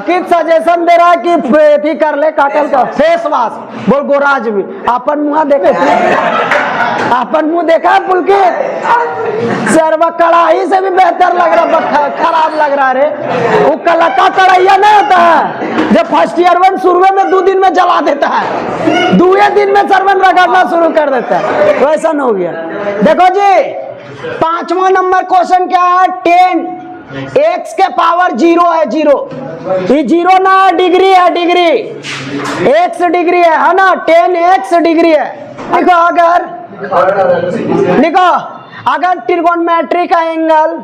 पुलकित suggestion दे रहा है कि थी कर ले काटल का फेस वॉश। बोल गोराज भी अपन मुँह देखे अपन मुँह देखा पुलकित सर्व कढ़ाई से भी बेहतर लग रहा, खराब लग रहा रे। वो कलका कढ़ाइया नहीं होता है जो फर्स्ट ईयर वन शुरू में 2 दिन में जला देता है, 2 दिन में सर्वन रगड़ना शुरू कर देता है, वैसा न हो गया। देखो जी 5वां नंबर क्वेश्चन क्या है, 10 x के पावर 0 है, 0 ये 0 ना डिग्री है, डिग्री x डिग्री है ना, 10x डिग्री है। देखो अगर लिखो अगर ट्रिगोनोमेट्री का एंगल,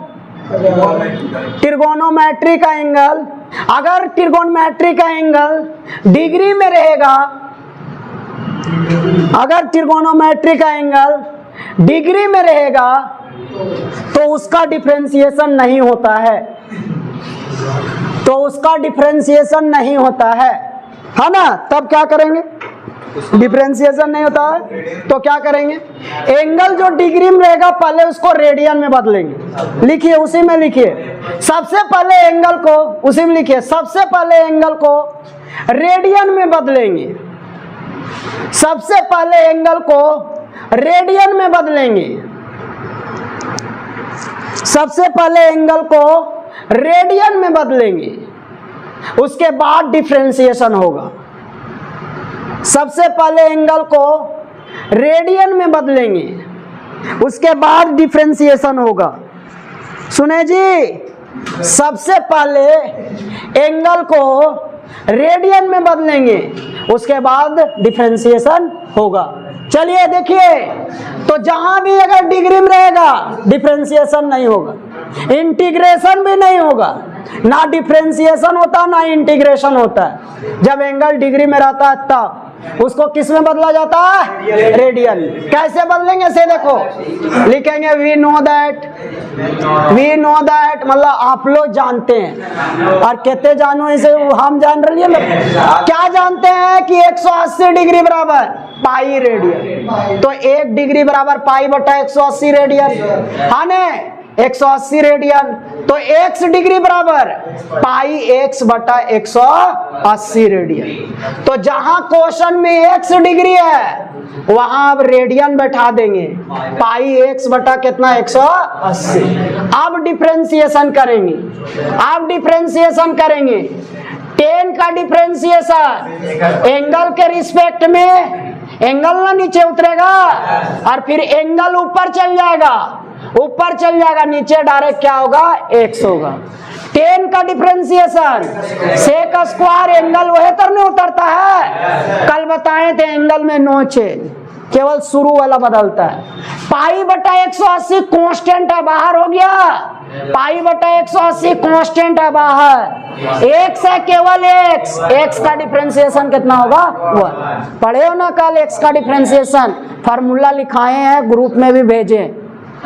ट्रिगोनोमेट्री का एंगल, अगर ट्रिगोनोमेट्री का एंगल डिग्री में रहेगा, अगर ट्रिगोनोमेट्री का एंगल डिग्री में रहेगा तो उसका डिफरेंशिएशन नहीं होता है, तो उसका डिफरेंशिएशन नहीं होता है ना। तब क्या करेंगे, डिफरेंशिएशन नहीं होता है तो क्या करेंगे, एंगल जो डिग्री में रहेगा पहले उसको रेडियन में बदलेंगे। लिखिए उसी में लिखिए, सबसे पहले एंगल को उसी में लिखिए, सबसे पहले एंगल को रेडियन में बदलेंगे, सबसे पहले एंगल को रेडियन में बदलेंगे, सबसे पहले एंगल को रेडियन में बदलेंगे, उसके बाद डिफरेंशिएशन होगा। सबसे पहले एंगल को रेडियन में बदलेंगे, उसके बाद डिफरेंशिएशन होगा। सुने जी, सबसे पहले एंगल को रेडियन में बदलेंगे, उसके बाद डिफरेंशिएशन होगा। चलिए देखिए, तो जहां भी अगर डिग्री में रहेगा डिफरेंशिएशन नहीं होगा, इंटीग्रेशन भी नहीं होगा, ना डिफरेंशिएशन होता ना इंटीग्रेशन होता है। जब एंगल डिग्री में रहता है तब उसको किस में बदला जाता है, रेडियन। कैसे बदलेंगे से देखो, लिखेंगे we know that, we know that मतलब आप लोग जानते हैं, और कहते जानो इसे हम जान रही है, क्या जानते हैं कि 180 डिग्री बराबर पाई रेडियन, तो 1 डिग्री बराबर पाई बटा 180 रेडियन, हाँ ने 180 रेडियन, तो x डिग्री बराबर पाई x बटा 180 रेडियन। तो जहां क्वेश्चन में x डिग्री है वहां अब रेडियन बैठा देंगे, पाई x बटा कितना 180। अब डिफरेंशिएशन करेंगे, अब डिफरेंशिएशन करेंगे, 10 का डिफरेंशिएशन एंगल के रिस्पेक्ट में, एंगल ना नीचे उतरेगा और फिर एंगल ऊपर चल जाएगा, ऊपर चल जाएगा, नीचे डायरेक्ट क्या होगा, x होगा। 10 का डिफरेंशिएशन सेक स्क्वायर एंगल वही तरह उतरता है, कल बताए थे एंगल में नो चेंज, केवल शुरू वाला बदलता है। पाई बटा 180 कांस्टेंट है, बाहर हो गया, पाई बटा 180 कांस्टेंट है बाहर, x है केवल x का डिफरेंशिएशन कितना होगा 1। पढ़े हो ना कल x का डिफरेंशिएशन, फार्मूला लिखाए हैं, ग्रुप में भी भेजे,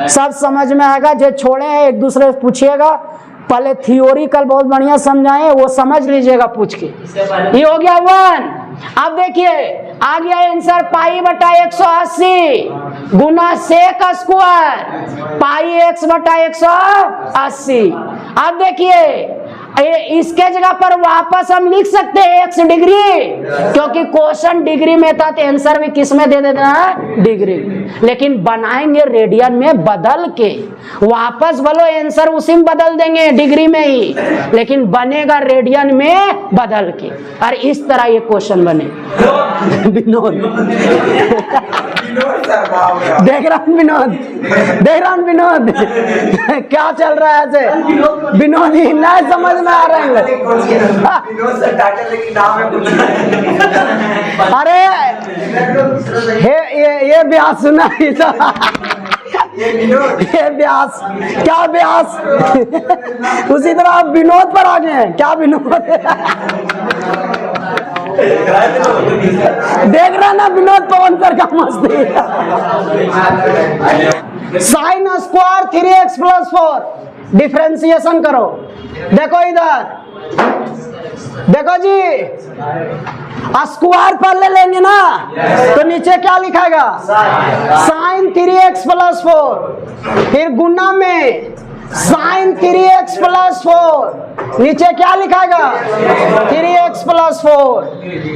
सब समझ में आएगा। जो छोड़े हैं एक दूसरे से पूछिएगा, पहले थ्योरी कल बहुत बढ़िया समझाए, वो समझ लीजिएगा पूछ के। ये हो गया 1। अब देखिए आ गया आंसर, पाई बटा 180 गुना सेक स्क्वायर पाई x बटा 180। अब देखिए इसके जगह पर वापस हम लिख सकते हैं x डिग्री, क्योंकि क्वेश्चन डिग्री में था तो आंसर भी किस में दे देना है, डिग्री। लेकिन बनाएंगे रेडियन में बदल के, वापस बोलो आंसर उसी में बदल देंगे डिग्री में ही, लेकिन बनेगा रेडियन में बदल के। और इस तरह ये क्वेश्चन बने। विनोद देख रहा हूँ, विनोद देख रहा हूँ, विनोद क्या चल रहा है ऐसे, विनोद ही ना समझ में आ रहा है। अरे ये ब्यास सुना, ये ब्यास, क्या ब्यास उसी तरह आप विनोद पर आ गए हैं, क्या विनोद देख रहा ना विनोद पवन सर का मस्ती। साइन स्क्वायर 3x + 4 डिफरेंशिएशन करो। देखो इधर देखो जी, स्क्वायर पहले लेंगे ना तो नीचे क्या लिखाएगा, साइन 3x + 4, फिर गुना में साइन 3x + 4, नीचे क्या लिखाएगा 3x प्लस 4,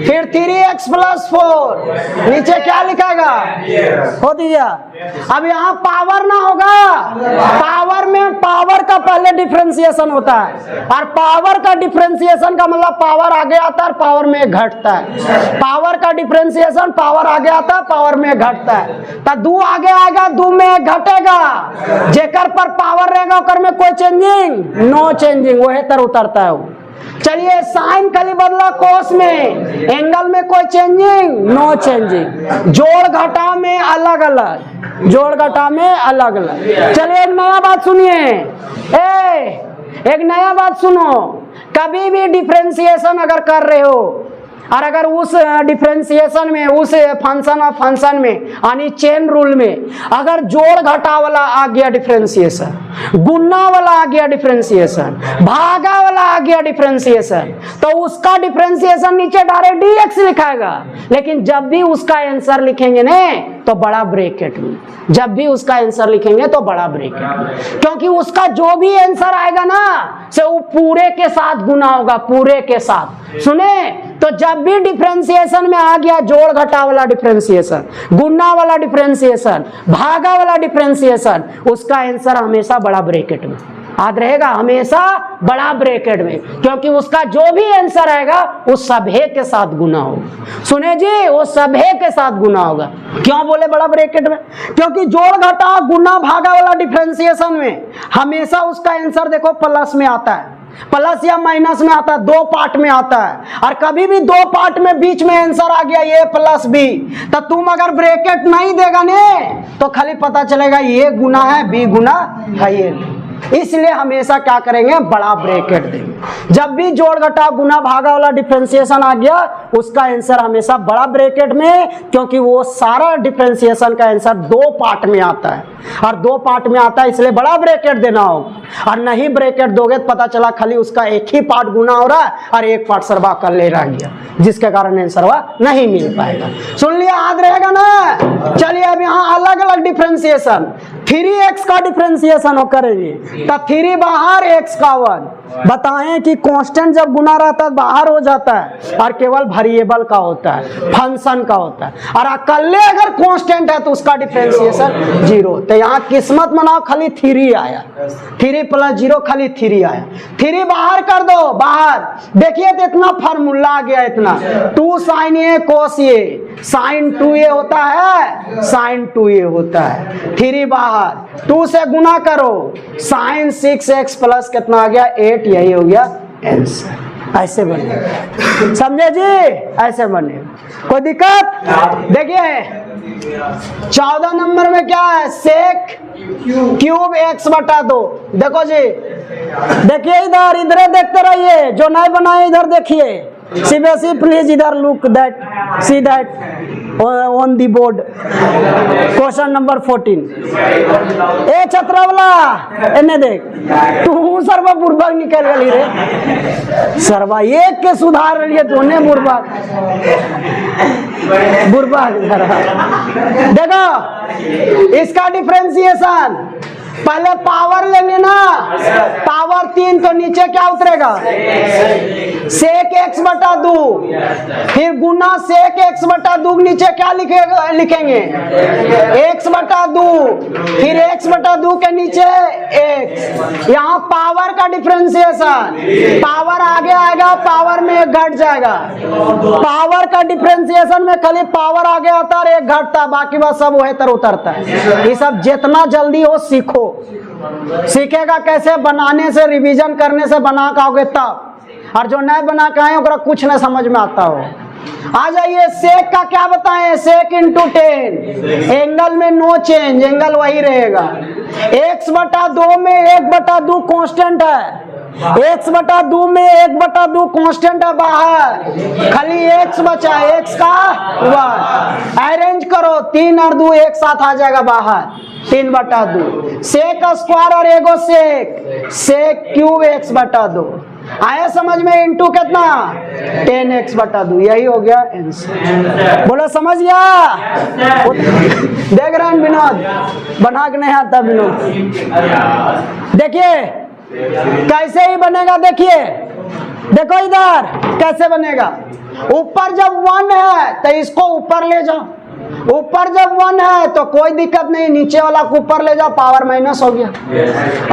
फिर 3x प्लस 4, नीचे क्या लिखाएगा हो दिया। अब यहाँ पावर ना होगा, पावर में पावर का पहले डिफरेंशिएशन होता है, और पावर का डिफरेंशिएशन का मतलब पावर आगे आता है और पावर में घटता है। पावर का डिफरेंशिएशन पावर आगे आता है, पावर में घटता है। तो 2 आगे आएगा, 2 में घटेगा, जेकर पर पावर रहेगा ओकर में कोई चेंजिंग, नो चेंजिंग, वही तर उतरता है वो। चलिए साइन खाली बदला कोस में, एंगल में कोई चेंजिंग, नो चेंजिंग। जोड़ घटा में अलग अलग, जोड़ घटा में अलग अलग। चलिए एक नया बात सुनिए, एक नया बात सुनो। कभी भी डिफरेंशिएशन अगर कर रहे हो और अगर उस डिफरेंशिएशन में, उस फंक्शन और फंक्शन में यानी चेन रूल में अगर जोड़ घटा वाला आ गया डिफरेंशिएशन, गुना वाला आ गया डिफरेंशिएशन, भागा वाला आ गया डिफरेंशिएशन, तो उसका डिफरेंशिएशन नीचे डायरेक्ट dx लिखाएगा। लेकिन जब भी उसका आंसर लिखेंगे ना तो बड़ा ब्रैकेट में, जब भी उसका आंसर लिखेंगे तो बड़ा ब्रैकेट में, क्योंकि उसका जो भी आंसर आएगा ना से वो पूरे के साथ गुना होगा, पूरे के साथ। सुने, तो जब भी डिफरेंशिएशन में आ गया जोड़ घटा वाला डिफरेंशिएशन, गुना वाला डिफरेंशिएशन, भागा वाला डिफरेंशिएशन, उसका आंसर हमेशा बड़ा ब्रैकेट में याद रहेगा, हमेशा बड़ा ब्रैकेट में, क्योंकि उसका जो भी आंसर आएगा वो सभे के साथ गुना होगा। सुने जी, वो सभे के साथ गुना होगा। क्यों बोले बड़ा ब्रैकेट में? क्योंकि जोड़ घटा गुना भागा वाला डिफरेंशिएशन में हमेशा उसका आंसर देखो प्लस में आता है, प्लस या माइनस में आता है, 2 पार्ट में आता है। और कभी भी 2 पार्ट में बीच में आंसर आ गया a प्लस b, तो तुम अगर ब्रैकेट नहीं देगा ने तो खाली पता चलेगा ये गुना है, b गुना है ये। इसलिए हमेशा क्या करेंगे, बड़ा ब्रैकेट देंगे। जब भी जोड़ घटा गुना भागा वाला डिफरेंशिएशन आ गया उसका आंसर हमेशा बड़ा ब्रैकेट में, क्योंकि वो सारा डिफरेंशिएशन का आंसर 2 पार्ट में आता है, और 2 पार्ट में आता है, इसलिए बड़ा ब्रैकेट देना होगा। और नहीं ब्रैकेट दोगे तो पता चला खाली उसका एक ही पार्ट गुना हो रहा है और एक पार्ट सरवा कर ले रह गया, जिसके कारण आंसरवा नहीं मिल पाएगा। सुन लिया, याद रहेगा ना। चलिए अब यहाँ अलग अलग डिफरेंशिएशन, 3x का डिफरेंशिएशन करेंगे तो 3 बाहर x का 1। बताएं कि कांस्टेंट जब गुना रहता है बाहर हो जाता है और केवल वेरिएबल का होता है, फंक्शन का होता है। और अकेले अगर कांस्टेंट है तो उसका डिफरेंशिएशन 0। तो यहाँ किस्मत मनाओ, खाली 3 आया, 3 प्लस 0 खाली 3 आया। 3 बाहर कर दो, बाहर देखिए तो इतना फार्मूला आ गया, इतना 2 sin a cos a, sin 2a होता है, sin 2a होता है। 3 बाहर, 2 से गुना करो, sin 6x प्लस कितना आ गया 8, यही हो गया आंसर। ऐसे बने, समझे जी, ऐसे बने, कोई दिक्कत? देखिए 14 नंबर में क्या है, सेक क्यूब x बटा 2। देखो जी, देखिए इधर, इधर देखते रहिए, जो नहीं बनाए इधर देखिए। CBSE प्लीज इधर look that, see that on the board. Question number 14। ए छत्रवला एने देख, तू सरवा बुरबक निकल गई रे, सरवा एक के सुधार रही है तूने बुरबक बुरबक। देखो इसका डिफरेंशिएशन, पहले पावर लेंगे ना, पावर 3 तो नीचे क्या उतरेगा, सेक x बटा 2, फिर गुना सेक x बटा 2 नीचे क्या लिखेंगे x बटा 2, फिर x बटा 2 के नीचे x। यहाँ पावर का डिफरेंशिएशन, पावर आगे आएगा, पावर में एक घट जाएगा। पावर का डिफरेंशिएशन में खाली पावर आगे आता है, एक घटता, बाकी बात सब वही तर उतरता है। ये सब जितना जल्दी हो सीखो, सीखेगा कैसे, बनाने से, रिवीजन करने से बना पाओगे तब। और जो नए बना के आए ओकरा कुछ न समझ में आता हो। आ जाइए, सेक का क्या बताएं, सेक इंटू 10, एंगल में नो चेंज, एंगल वही रहेगा। x बटा 2 में 1 बटा 2 कांस्टेंट है, x बटा 2 में 1 बटा 2 कांस्टेंट है बाहर, खाली x बचा, x का 1। अरेंज करो, 3 और 2 एक साथ आ जाएगा बाहर, 3 बटा 2। सेक स्क्वायर और एगो सेक, सेक क्यूब x बटा 2 आया समझ में, इंटू कितना 10x बटा 2, यही हो गया आंसर। बोलो समझ गया? देख रहे हैं विनोद, बना के नहीं आता विनोद। देखिए कैसे ही बनेगा देखिए, देखो इधर कैसे बनेगा। ऊपर जब 1 है तो इसको ऊपर ले जाओ, ऊपर जब 1 है तो कोई दिक्कत नहीं, नीचे वाला को ऊपर ले जाओ, पावर माइनस हो गया।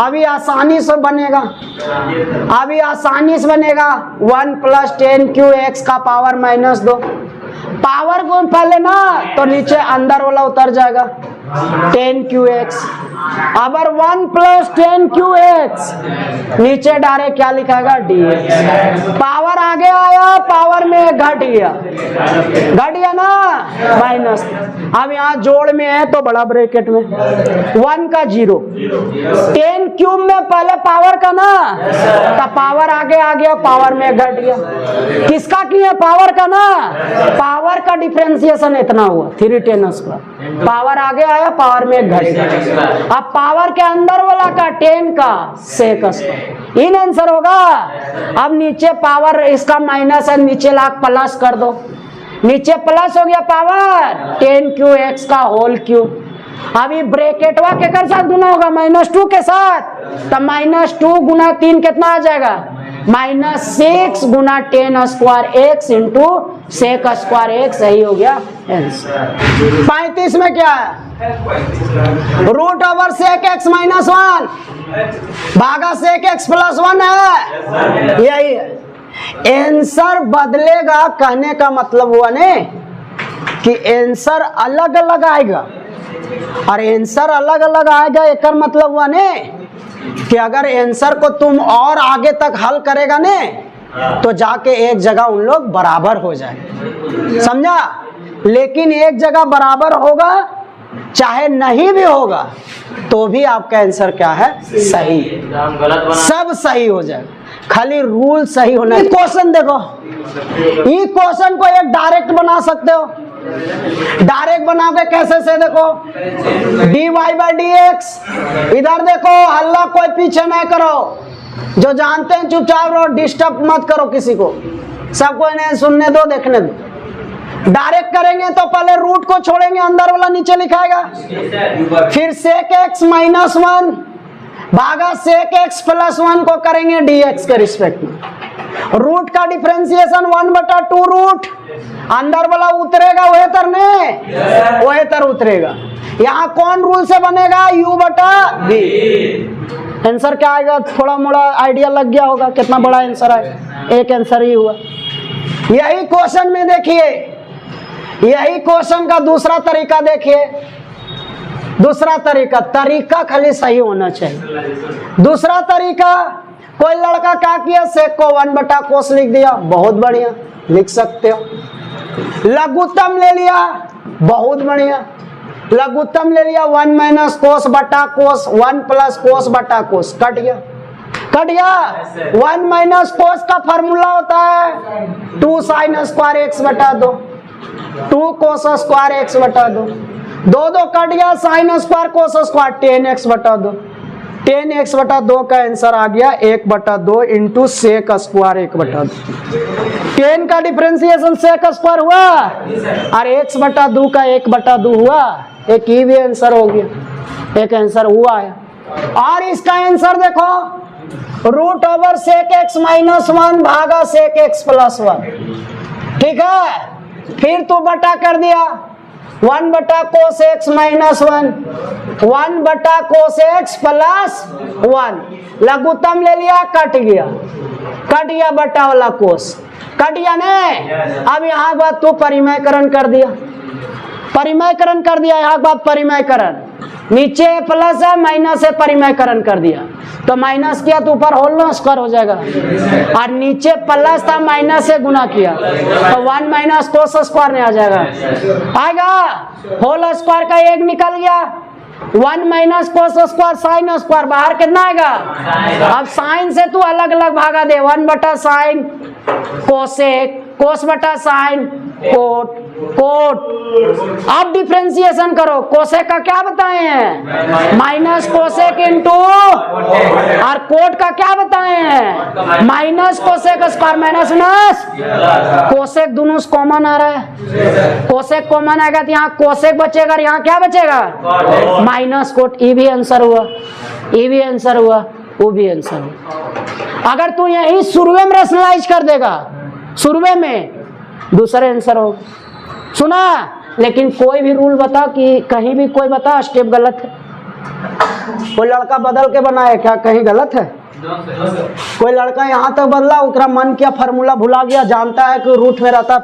अभी आसानी से बनेगा, अभी आसानी से बनेगा 1 + 10qx का पावर -2। पावर को पहले ना तो नीचे अंदर वाला उतर जाएगा 10qx। अगर 1 + 10qx नीचे डायरेक्ट क्या लिखाएगा dx। पावर आगे आया, पावर में घट गया ना माइनस। अब यहाँ जोड़ में है तो बड़ा ब्रैकेट में 1 का 0, 10 क्यूब में पहले पावर का ना तो पावर आगे आ गया, पावर में घट गया। किसका किया? पावर का ना, पावर का डिफरेंशिएशन इतना हुआ 3×10²। पावर आगे आया, पावर में घट गया। अब पावर के अंदर वाला का 10 का sec², इन आंसर होगा। अब नीचे पावर इसका माइनस है, नीचे लाख प्लस कर दो, नीचे प्लस हो गया पावर 10qx का होल क्यूब। अभी ब्रैकेटवा के कर साथ गुना होगा -2 के साथ, तो -2 × 3 कितना आ जाएगा? -6 × 10² x sec²x। सही हो गया आंसर। 35 में क्या है? √sec(x - 1) भागा sec(x + 1) है, यही है आंसर। बदलेगा कहने का मतलब हुआ ने कि आंसर अलग अलग आएगा, और आंसर अलग अलग आएगा एक मतलब हुआ ने कि अगर आंसर को तुम और आगे तक हल करेगा ने तो जाके एक जगह उन लोग बराबर हो जाए, समझा। लेकिन एक जगह बराबर होगा चाहे नहीं भी होगा तो भी आपका आंसर क्या है? सही। सब सही हो जाए, खाली रूल सही होना। क्वेश्चन देखो, ये क्वेश्चन को एक डायरेक्ट बना सकते हो। डायरेक्ट बनाओगे कैसे से? देखो dy/dx, इधर देखो, हल्ला कोई पीछे नहीं करो, जो जानते हैं चुपचाप रहो, डिस्टर्ब मत करो किसी को, सबको इन्हें सुनने दो, देखने दो। डायरेक्ट करेंगे तो पहले रूट को छोड़ेंगे, अंदर वाला नीचे लिखाएगा, फिर sec(x - 1) भागा sec(x + 1) को करेंगे dx के रिस्पेक्ट में। रूट का डिफरेंशिएशन 1/2 रूट, अंदर वाला उतरेगा वही तर ने, वही तर उतरेगा। यहाँ कौन रूल से बनेगा? u/v। आंसर क्या आएगा? थोड़ा मोड़ा आइडिया लग गया होगा कितना बड़ा आंसर है, एक आंसर ही हुआ। यही क्वेश्चन में देखिए, यही क्वेश्चन का दूसरा तरीका देखिए, दूसरा तरीका खाली सही होना चाहिए। दूसरा तरीका, कोई लड़का क्या किया? सेक को 1/cos लिख दिया, बहुत बढ़िया, लिख सकते हो। लघुत्तम ले लिया, बहुत बढ़िया, लघुत्तम ले लिया 1 - cos/cos, 1 + cos/cos, कट गया। 1 - cos का फॉर्मूला होता है 2 sin²x/2, 2 cos²x/2, 2 कट गया, sin² cos² 10x/2, 10x/2 का आंसर आ गया 1/2 × sec²1/2। 10 का डिफरेंशिएशन sec² हुआ और x/2 का 1/2 हुआ, एक ही भी आंसर हो गया, एक आंसर हुआ है। और इसका आंसर देखो, √sec(x - 1) भागा sec(x + 1), ठीक है। फिर तो बटा कर दिया 1/cos(x - 1), 1/cos(x + 1), लघुत्तम ले लिया, कट गया बटा वाला कोस, कट गया ने। अब यहाँ बात तो परिमयकरण कर दिया, परिमयकरण कर दिया, यहाँ बात परिमयकरण, नीचे प्लस है माइनस है, परिमयकरण कर दिया तो माइनस किया तो ऊपर होल स्क्वायर हो जाएगा, और नीचे प्लस था माइनस से गुना किया तो 1 - cos² में आ जाएगा, आएगा होल स्क्वायर का 1 निकल गया, 1 - cos² sin², बाहर कितना आएगा? अब साइन से तू अलग अलग भागा दे, 1/sin कोसेक, cos/sin कोट, अब डिफरेंशिएशन करो, कोसेक का क्या बताए हैं? माइनस कोसेक इंटू, और कोट का क्या बताए हैं? Minus cosec square minus cosec, दोनों कॉमन आ रहा है, कोसेक कॉमन आएगा तो यहाँ कोसेक बचेगा और यहाँ क्या बचेगा? Minus cot. ये भी आंसर हुआ, ये भी आंसर हुआ। वो भी आंसर हो। अगर तू यही शुरुए में रैशनलाइज कर देगा, शुरुए में, दूसरे आंसर हो। सुना? लेकिन कोई भी रूल बता कि कहीं भी कोई बता स्टेप गलत है। कोई लड़का बदल के बनाए क्या कहीं गलत है? कोई लड़का यहाँ तक बदला, उसका मन क्या फार्मूला भुला गया, जानता है कि रूट में रहता है,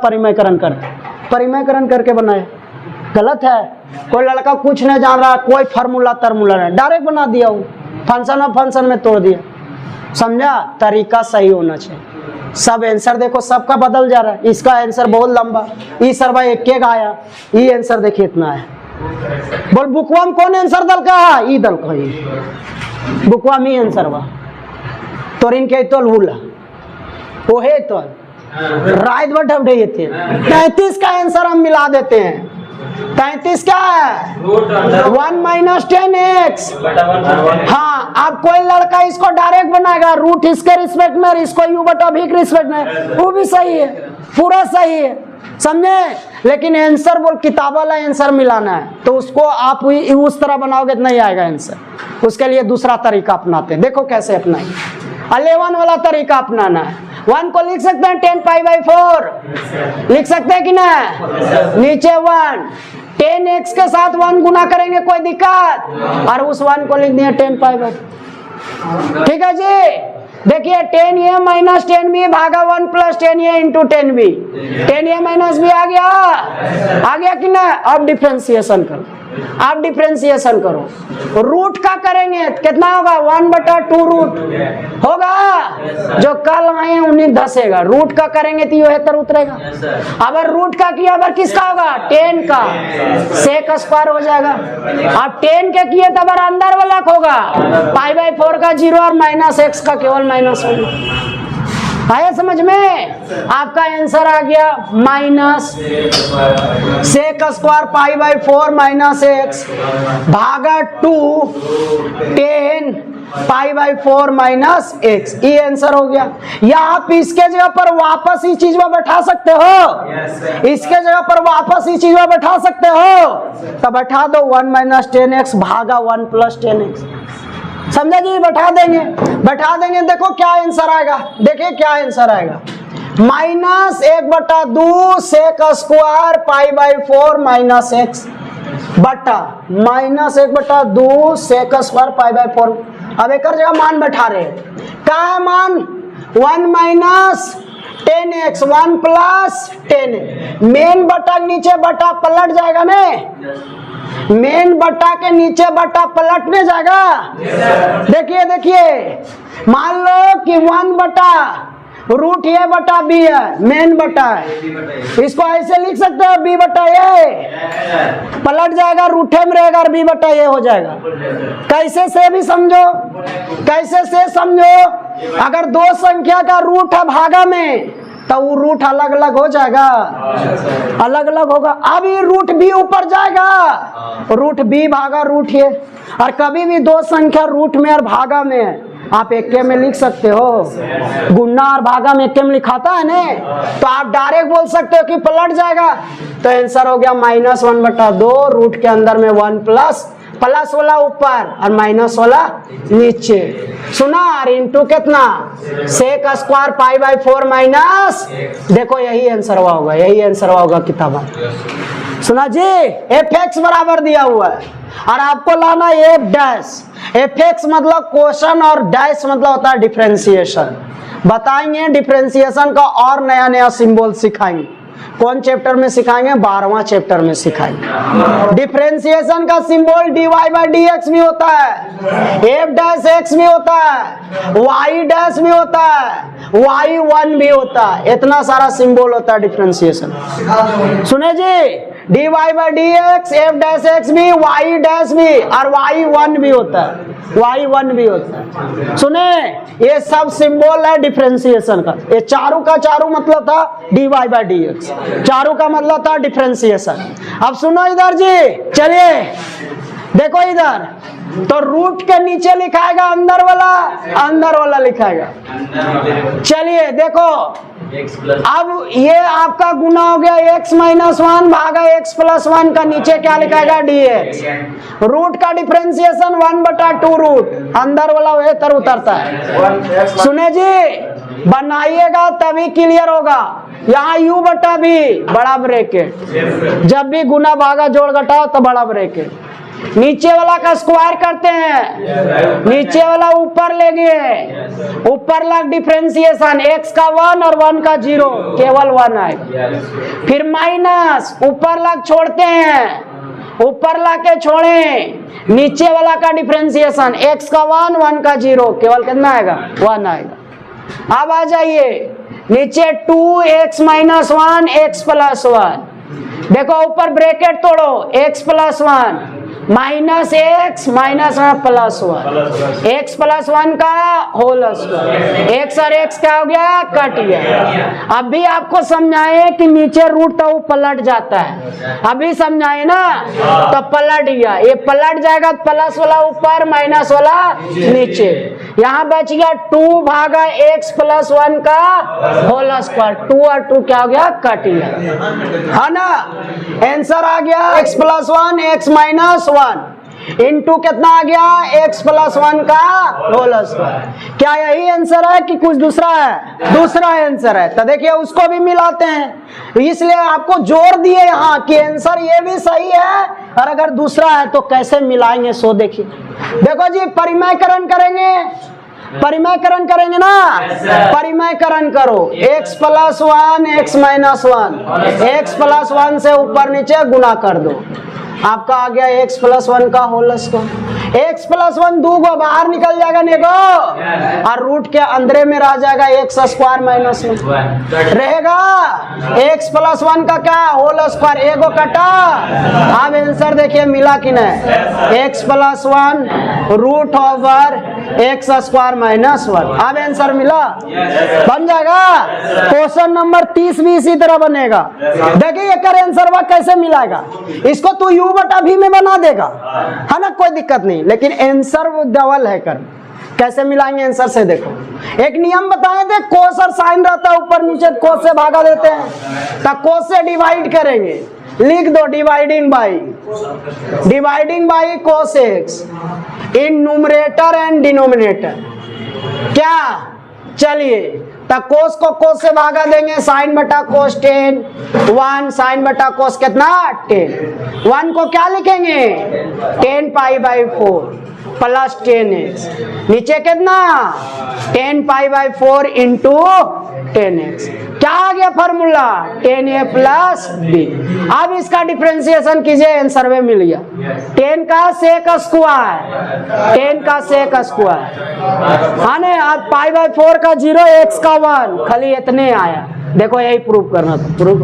परिमयकरण करके बनाए, गलत है। कोई लड़का कुछ नहीं जान रहा, कोई फार्मूला तरमूला नहीं, डायरेक्ट बना दिया, वो फंक्शन ऑफ फंक्शन में तोड़ दिया। समझा? तरीका सही होना चाहिए। सब आंसर देखो सबका बदल जा रहा है। इसका आंसर बहुत लंबा, ई सरवा एक के आया, ई आंसर देखिए इतना है। बोल बुकवा में कौन आंसर दल का है? ई दल का ही बुकवा में आंसर बा। तो इनके तो भूला वो है तो रात भर ढबे थे। 33 का आंसर हम मिला देते हैं। 33 क्या है? 1 माइनस 10x। हाँ, अब कोई लड़का इसको डायरेक्ट बनाएगा, रूट इसके रिस्पेक्ट में, इसको u बटा v के रिस्पेक्ट में, वो भी सही है, पूरा सही है, समझे? लेकिन आंसर बोल किताब वाला आंसर मिलाना है, तो उसको आप उस तरह बनाओगे तो नहीं आएगा आंसर। उसके लिए दूसरा तरीका अपनाते हैं। देखो कैसे अपनाएंगे। 11 वाला तरीका अपनाना है। 1 को लिख सकते हैं 10π/4, लिख सकते हैं कि ना? नीचे 1, 10x के साथ 1 गुना करेंगे, कोई दिक्कत? और उस 1 को लिख दिया 10π/4। ठीक है जी। देखिए 10a माइनस 10b भागा 1 plus 10a into 10b। 10a minus b आ गया कि ना? अब डिफ्रेंसिएशन करो, आप डिफ्रेंसिएशन करो। रूट का करेंगे कितना होगा? 1/2 रूट होगा। जो कल आए उन्हें धसेगा। रूट का करेंगे तो ये तर उतरेगा। अगर रूट का किया अगर किसका होगा? 10 का, सेक स्क्वायर हो जाएगा। और 10 के किए तो अगर अंदर वाला होगा π/4 का 0 और माइनस x का केवल माइनस होगा। आया समझ में? आपका आंसर आ गया minus sec square π/4 minus x भागा 2 10 π/4 माइनस x। ये आंसर हो गया। या आप इसके जगह पर वापस ही चीज में बैठा सकते हो, इसके जगह पर वापस ही चीज में बैठा सकते हो, तो बैठा दो 1 माइनस 10x भागा 1 प्लस 10x। समझा जी? बैठा देंगे। देखो क्या आंसर आएगा, देखिए क्या आंसर आएगा। Minus 1/2 sec square π/4 minus x बटा माइनस 1/2 सेक स्क्वायर π/4। अब एक जगह मान बैठा रहे, क्या है मान? 1 माइनस 10x 1 प्लस 10। मेन बटा नीचे बटा पलट जाएगा ना? मेन बटा के नीचे बटा पलटने जाएगा। देखिए मान लो कि 1 बटा रूट ए बटा बी है, मेन बटा है, इसको ऐसे लिख सकते हो बी बटा ए, पलट जाएगा, रूठे में रहेगा और बी बटा ए हो जाएगा। कैसे से भी समझो, कैसे से समझो। अगर दो संख्या का रूट है भागा में तो वो रूट अलग अलग हो जाएगा, अलग अलग होगा। अब ये रूट बी ऊपर जाएगा, रूट बी भागा रूट ए। और कभी भी दो संख्या रूट में और भागा में आप एक में लिख सकते हो, गुणा और भागा में एक में लिखाता है ना, तो आप डायरेक्ट बोल सकते हो कि पलट जाएगा। तो आंसर हो गया -1/2, रूट के अंदर में 1 प्लस वाला ऊपर और माइनस वाला नीचे। सुना? और इंटू कितना? Sec square π/4 minus. देखो यही आंसर होगा, यही आंसर होगा किताब। सुना जी? f(x) बराबर दिया हुआ है और आपको लाना f'। f(x) मतलब क्वेश्चन और डैश मतलब होता है डिफरेंशिएशन। बताएंगे डिफरेंशिएशन का और नया नया सिंबल सिखाएंगे। कौन चैप्टर में सिखाएंगे? 12वां चैप्टर में सिखाएंगे। डिफरेंशिएशन का सिंबल dy/dx भी होता है, f'(x) भी होता है, y' भी होता है, y1 भी होता है। इतना सारा सिंबल होता है डिफरेंशिएशन। सुने जी? dy/dx, f'(x) भी, y' भी और y1 भी होता है, y1 भी होता है। सुने? ये सब सिंबल है डिफरेंशिएशन का। ये चारों का चारों मतलब था dy/dx, चारों का मतलब था डिफरेंशिएशन। अब सुनो इधर जी, चलिए देखो इधर, तो रूट के नीचे लिखाएगा अंदर वाला लिखाएगा। चलिए देखो अब ये आपका गुना हो गया x माइनस 1 भागा x प्लस 1 का, नीचे क्या लिखाएगा dx। रूट का डिफरेंशिएशन 1/2 रूट, अंदर वाला वही तर उतरता है। सुने जी, बनाइएगा तभी क्लियर होगा। यहाँ u/v बड़ा ब्रैकेट, जब भी गुना भागा जोड़ घटाओ तो बड़ा ब्रैकेट, नीचे वाला का स्क्वायर करते हैं, नीचे वाला ऊपर ले गए, ऊपर लग डिफरेंशिएशन x का 1 और 1 का 0, केवल 1 आएगा। फिर माइनस, ऊपर लग छोड़ते हैं, ऊपर ला के छोड़े, नीचे वाला का डिफरेंशिएशन x का 1 1 का 0, केवल कितना आएगा 1 आएगा। अब आ जाइए नीचे 2x माइनस 1 x प्लस 1, देखो ऊपर ब्रैकेट तोड़ो, x plus 1 minus x minus plus 1, x plus 1 का होल स्क्वायर, x और x क्या हो गया, कट गया। अभी आपको समझाए कि नीचे रूट तो पलट जाता है, अभी समझाए ना, तो पलट गया, ये पलट जाएगा, प्लस वाला ऊपर माइनस वाला नीचे, यहाँ बच गया 2 भागा x प्लस 1 का होल स्क्वायर, 2 और 2 क्या हो गया, कट गया, है ना। आंसर आ गया x plus 1 x minus 1 into कितना आ गया, x प्लस 1 का होल स्क्वायर। क्या यही आंसर है कि कुछ दूसरा है, दूसरा आंसर है, तो देखिए उसको भी मिलाते हैं, इसलिए आपको जोर दिए यहाँ कि आंसर ये भी सही है, और अगर दूसरा है तो कैसे मिलाएंगे सो देखिए। देखो जी, परिमयकरण करेंगे, परिमयकरण करेंगे ना, परिमयकरण करो, x plus 1 x minus 1, x plus 1 से ऊपर नीचे गुना कर दो, आपका आ गया x प्लस 1 का होल स्क्वायर। x प्लस 1 2 गो बाहर निकल जाएगा नेगो, और रूट के अंदर में रह जाएगा x स्क्वायर माइनस 1 रहेगा। x प्लस 1 का क्या होल स्क्वायर, एगो कटा। अब आंसर देखिए मिला कि नहीं, x plus 1 root over x square minus 1, अब आंसर मिला, बन जाएगा। क्वेश्चन नंबर 30 भी इसी तरह बनेगा। देखिए एक आंसर वह कैसे मिलाएगा, इसको तू u/v में बना देगा, है ना, कोई दिक्कत नहीं, लेकिन आंसर डबल है कर, कैसे मिलाएंगे आंसर से देखो। एक नियम बताए थे, कोस और साइन रहता है ऊपर नीचे, कोस से भागा देते हैं, तो कोस से डिवाइड करेंगे, लिख दो dividing by cos x in numerator and denominator. क्या, चलिए तो कोस को कोस से भागा देंगे, साइन बटा कोस 10, 1 साइन बटा कोस कितना 10, 1 को क्या लिखेंगे 10 पाई बाई 4 प्लस 10x, नीचे कितना 10 पाई बाई 4 इंटू 10x, क्या आ गया फॉर्मूला 10a प्लस b। अब इसका डिफरेंशिएशन कीजिए, आंसर में मिल गया 10 का सेक स्क्वायर, 10 का सेक स्क्वायर, हाँ ने, अब पाई बाई 4 का 0 x का 1, खाली इतने आया। देखो यही प्रूफ करना था, प्रूफ